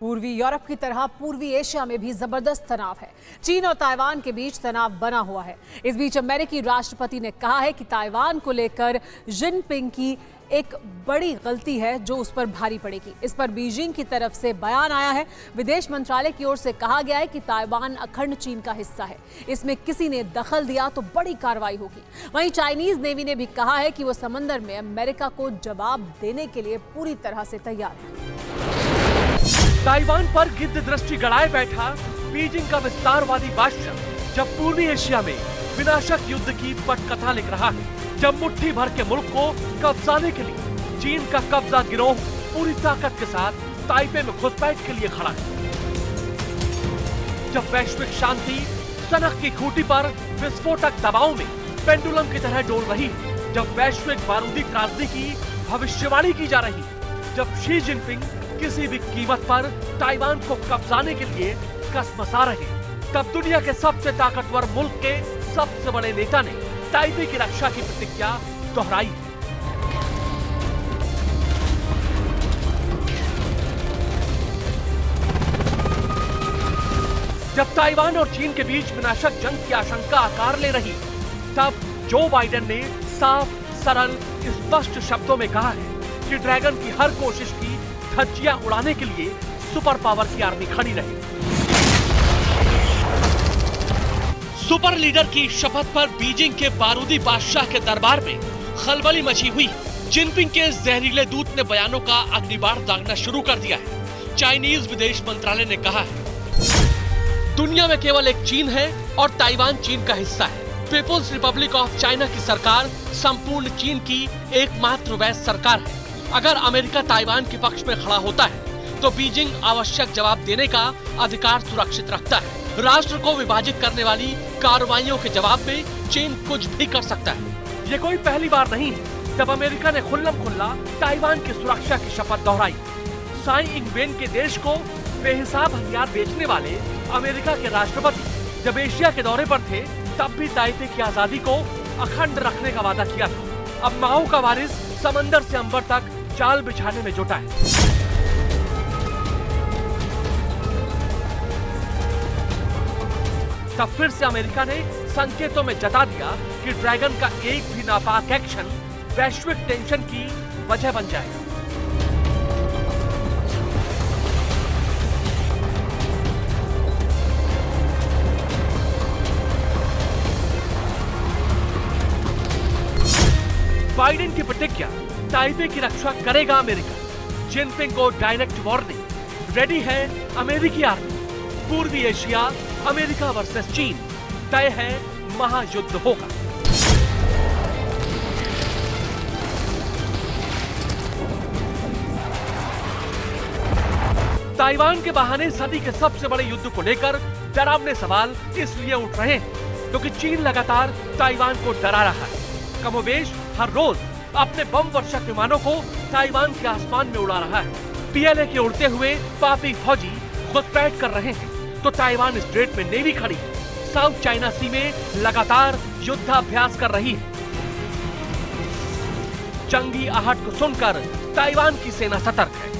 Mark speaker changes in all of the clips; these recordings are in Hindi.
Speaker 1: पूर्वी यूरोप की तरह पूर्वी एशिया में भी जबरदस्त तनाव है। चीन और ताइवान के बीच तनाव बना हुआ है। इस बीच अमेरिकी राष्ट्रपति ने कहा है कि ताइवान को लेकर जिनपिंग की एक बड़ी गलती है जो उस पर भारी पड़ेगी। इस पर बीजिंग की तरफ से बयान आया है। विदेश मंत्रालय की ओर से कहा गया है कि ताइवान अखंड चीन का हिस्सा है। इसमें किसी ने दखल दिया तो बड़ी कार्रवाई होगी। वहीं चाइनीज नेवी ने भी कहा है कि वो समंदर में अमेरिका को जवाब देने के लिए पूरी तरह से तैयार है।
Speaker 2: ताइवान पर गिद्ध दृष्टि गड़ाए बैठा बीजिंग का विस्तारवादी बादशाह जब पूर्वी एशिया में विनाशक युद्ध की पटकथा लिख रहा है, जब मुट्ठी भर के मुल्क को कब्जाने के लिए चीन का कब्जा गिरोह पूरी ताकत के साथ ताइपे में घुसपैठ के लिए खड़ा है, जब वैश्विक शांति सनक की खूंटी पर विस्फोटक दबाव में पेंडुलम की तरह डोल रही है, जब वैश्विक बारूदी त्रासदी की भविष्यवाणी की जा रही है, जब शी जिनपिंग किसी भी कीमत पर ताइवान को कब्जाने के लिए कसमसा रहे, तब दुनिया के सबसे ताकतवर मुल्क के सबसे बड़े नेता ने ताइपे की रक्षा की प्रतिज्ञा दोहराई है। जब ताइवान और चीन के बीच विनाशक जंग की आशंका आकार ले रही, तब जो बाइडेन ने साफ, सरल, स्पष्ट शब्दों में कहा है कि ड्रैगन की हर कोशिश की धज्जियां उड़ाने के लिए सुपर पावर की आर्मी खड़ी रहे। सुपर लीडर की शपथ पर बीजिंग के बारूदी बादशाह के दरबार में खलबली मची हुई। जिनपिंग के जहरीले दूत ने बयानों का अग्निबाण दागना शुरू कर दिया है। चाइनीज विदेश मंत्रालय ने कहा है, दुनिया में केवल एक चीन है और ताइवान चीन का हिस्सा है। पीपुल्स रिपब्लिक ऑफ चाइना की सरकार संपूर्ण चीन की एकमात्र वैध सरकार है। अगर अमेरिका ताइवान के पक्ष में खड़ा होता है तो बीजिंग आवश्यक जवाब देने का अधिकार सुरक्षित रखता है। राष्ट्र को विभाजित करने वाली कार्रवाइयों के जवाब में चीन कुछ भी कर सकता है। ये कोई पहली बार नहीं है जब अमेरिका ने खुल्लम खुल्ला ताइवान की सुरक्षा की शपथ दोहराई। साई इंगवेन के देश को बेहिसाब हथियार बेचने वाले अमेरिका के राष्ट्रपति जब एशिया के दौरे पर थे, तब भी ताइपे की आजादी को अखंड रखने का वादा किया था। अब माओ का वारिस समंदर से अंबर तक जाल बिछाने में जुटा है। तब फिर से अमेरिका ने संकेतों में जता दिया कि ड्रैगन का एक भी नापाक एक्शन वैश्विक टेंशन की वजह बन जाएगा। बाइडेन की प्रतिज्ञा, ताइपे की रक्षा करेगा अमेरिका। जिनपिंग को डायरेक्ट वार्निंग, रेडी है अमेरिकी आर्मी। पूर्वी एशिया अमेरिका वर्सेस चीन, तय है महायुद्ध होगा। ताइवान के बहाने सदी के सबसे बड़े युद्ध को लेकर डरावने सवाल इसलिए उठ रहे हैं क्योंकि चीन लगातार ताइवान को डरा रहा है। कमोबेश हर रोज अपने बम वर्षक विमानों को ताइवान के आसमान में उड़ा रहा है। पीएलए के उड़ते हुए पापी फौजी घुसपैठ कर रहे हैं तो ताइवान स्ट्रेट में नेवी खड़ी साउथ चाइना सी में लगातार युद्धाभ्यास कर रही है। जंगी आहट को सुनकर ताइवान की सेना सतर्क है।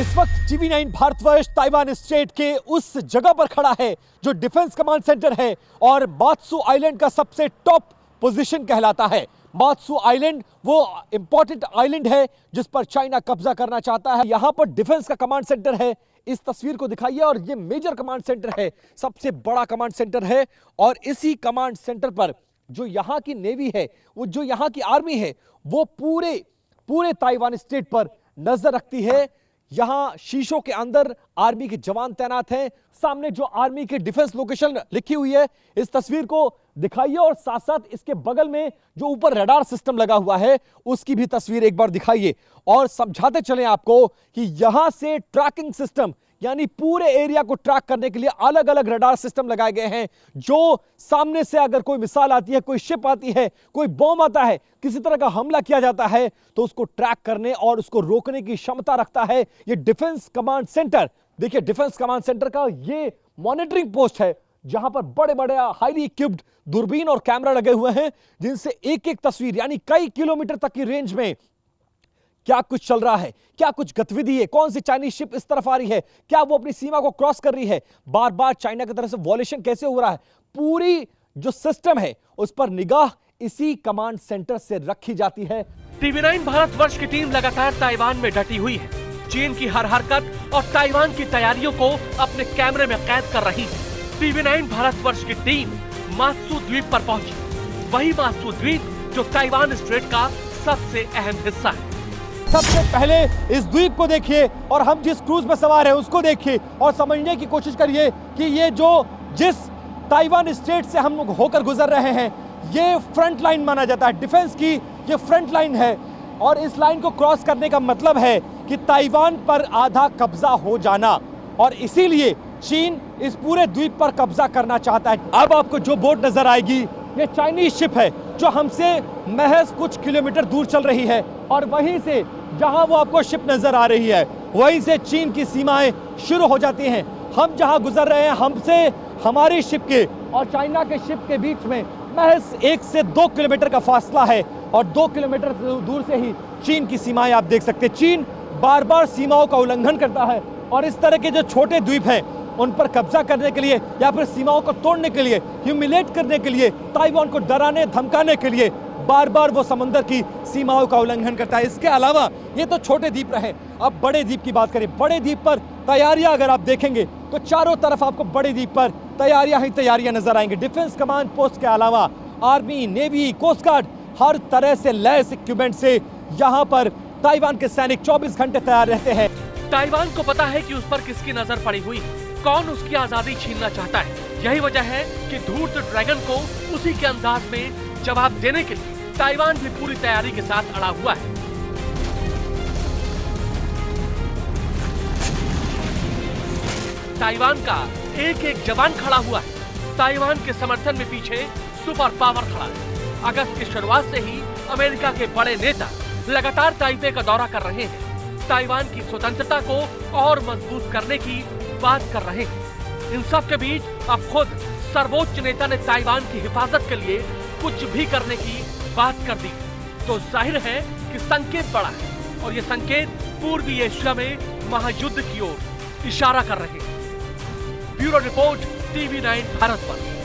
Speaker 3: इस वक्त टीवी9 भारतवर्ष ताइवान स्टेट के उस जगह पर खड़ा है जो डिफेंस कमांड सेंटर है और बात्सु आइलैंड का सबसे टॉप पोजीशन कहलाता है। बात्सु आइलैंड वो इंपॉर्टेंट आइलैंड है जिस पर चाइना कब्जा करना चाहता है। यहां पर डिफेंस का कमांड सेंटर है। इस तस्वीर को दिखाइए और ये मेजर कमांड सेंटर है, सबसे बड़ा कमांड सेंटर है। और इसी कमांड सेंटर पर जो यहां की नेवी है, वो जो यहां की आर्मी है, वो पूरे ताइवान स्टेट पर नजर रखती है। यहां शीशों के अंदर आर्मी के जवान तैनात हैं। सामने जो आर्मी के डिफेंस लोकेशन लिखी हुई है, इस तस्वीर को दिखाइए और साथ साथ इसके बगल में जो ऊपर रडार सिस्टम लगा हुआ है उसकी भी तस्वीर एक बार दिखाइए और समझाते चलें आपको कि यहां से ट्रैकिंग सिस्टम यानी पूरे एरिया को ट्रैक करने के लिए अलग अलग रडार सिस्टम लगाए गए हैं जो सामने से अगर कोई मिसाइल आती है, कोई शिप आती है, कोई बॉम्ब आता है, किसी तरह का हमला किया जाता है तो उसको ट्रैक करने और उसको रोकने की क्षमता रखता है ये डिफेंस कमांड सेंटर। देखिए, डिफेंस कमांड सेंटर का ये मॉनिटरिंग पोस्ट है जहां पर बड़े बड़े हाईली इक्विप्ड दूरबीन और कैमरा लगे हुए हैं जिनसे एक एक तस्वीर यानी कई किलोमीटर तक की रेंज में क्या कुछ चल रहा है, क्या कुछ गतिविधि है, कौन सी चाइनीज शिप इस तरफ आ रही है, क्या वो अपनी सीमा को क्रॉस कर रही है, बार बार चाइना की तरफ से वॉल्यूशन कैसे हो रहा है, पूरी जो सिस्टम है उस पर निगाह इसी कमांड सेंटर से रखी जाती है।
Speaker 2: TV9 भारतवर्ष की टीम लगातार ताइवान में डटी हुई है। चीन की हर हरकत और ताइवान की तैयारियों को अपने कैमरे में कैद कर रही है। TV9 भारतवर्ष की टीम मात्सू द्वीप पर पहुंची, वही मात्सू द्वीप जो ताइवान स्ट्रेट का सबसे अहम हिस्सा है।
Speaker 3: सबसे पहले इस द्वीप को देखिए और हम जिस क्रूज में सवार हैं उसको देखिए और समझने की कोशिश करिए कि ये जिस ताइवान स्टेट से हम लोग होकर गुजर रहे हैं, ये फ्रंट लाइन माना जाता है, डिफेंस की ये फ्रंट लाइन है। और इस लाइन को क्रॉस करने का मतलब है कि ताइवान पर आधा कब्जा हो जाना, और इसीलिए चीन इस पूरे द्वीप पर कब्जा करना चाहता है। अब आपको जो बोट नजर आएगी ये चाइनीज शिप है जो हमसे महज कुछ किलोमीटर दूर चल रही है, और वहीं से जहां वो आपको शिप नजर आ रही है वहीं से चीन की सीमाएं शुरू हो जाती हैं। हम जहां गुजर रहे हैं, हमसे हमारी शिप के और चाइना के शिप के बीच में महज 1 से 2 किलोमीटर का फासला है, और 2 किलोमीटर दूर से ही चीन की सीमाएं आप देख सकते हैं। चीन बार बार सीमाओं का उल्लंघन करता है, और इस तरह के जो छोटे द्वीप हैं उन पर कब्जा करने के लिए या फिर सीमाओं को तोड़ने के लिए, ह्यूमिलेट करने के लिए, ताइवान को डराने धमकाने के लिए बार बार वो समंदर की सीमाओं का उल्लंघन करता है। इसके अलावा ये तो छोटे द्वीप रहे, अब बड़े द्वीप की बात करें। बड़े द्वीप पर तैयारियां अगर आप देखेंगे तो चारों तरफ आपको बड़े द्वीप पर तैयारियां ही तैयारियां नजर आएंगी। डिफेंस कमांड पोस्ट के अलावा आर्मी, नेवी, कोस्ट गार्ड, हर तरह से लैस इक्विपमेंट से यहाँ पर ताइवान के सैनिक 24 घंटे तैयार रहते हैं।
Speaker 2: ताइवान को पता है कि उस पर किसकी नजर पड़ी हुई है, कौन उसकी आजादी छीनना चाहता है। यही वजह है कि धूर्त ड्रैगन को उसी के अंदाज में जवाब देने के लिए ताइवान भी पूरी तैयारी के साथ अड़ा हुआ है। ताइवान का एक एक जवान खड़ा हुआ है। ताइवान के समर्थन में पीछे सुपर पावर खड़ा है। अगस्त की शुरुआत से ही अमेरिका के बड़े नेता लगातार ताइपे का दौरा कर रहे हैं। ताइवान की स्वतंत्रता को और मजबूत करने की बात कर रहे हैं। इन सब के बीच अब खुद सर्वोच्च नेता ने ताइवान की हिफाजत के लिए कुछ भी करने की बात कर दी, तो जाहिर है कि संकेत बड़ा है, और ये संकेत पूर्वी एशिया में महायुद्ध की ओर इशारा कर रहे हैं। ब्यूरो रिपोर्ट TV9 भारत पर।